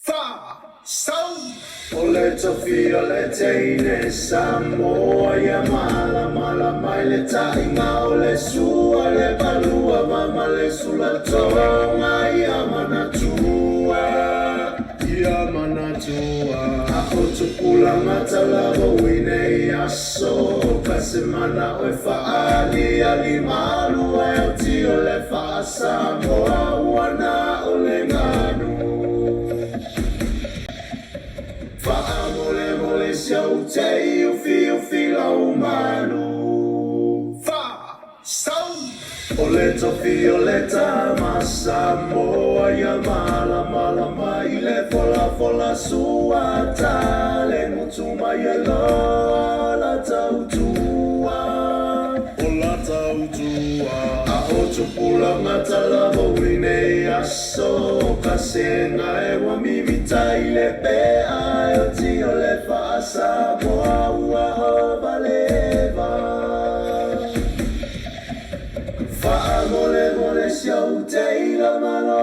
Fa, sound. Ole Sofia le teine Samoa ya mala mai le tainga ole sua le palua mama le sula tonga ya manatua ako tupula matalava wine ya so kasemana o faali ali malu ai tio le fa Samoa wana ole nganu Mole seu te o fila humano Fa, sound. Oleta violeta massa moa ya mala mai le fola sua tale mutuma ya la tautua Ola tautua a ocho pula matalava wine aso kasenga e wa mimita ile pe a tio le fa Samoa ua valeva Mole siau te ila malo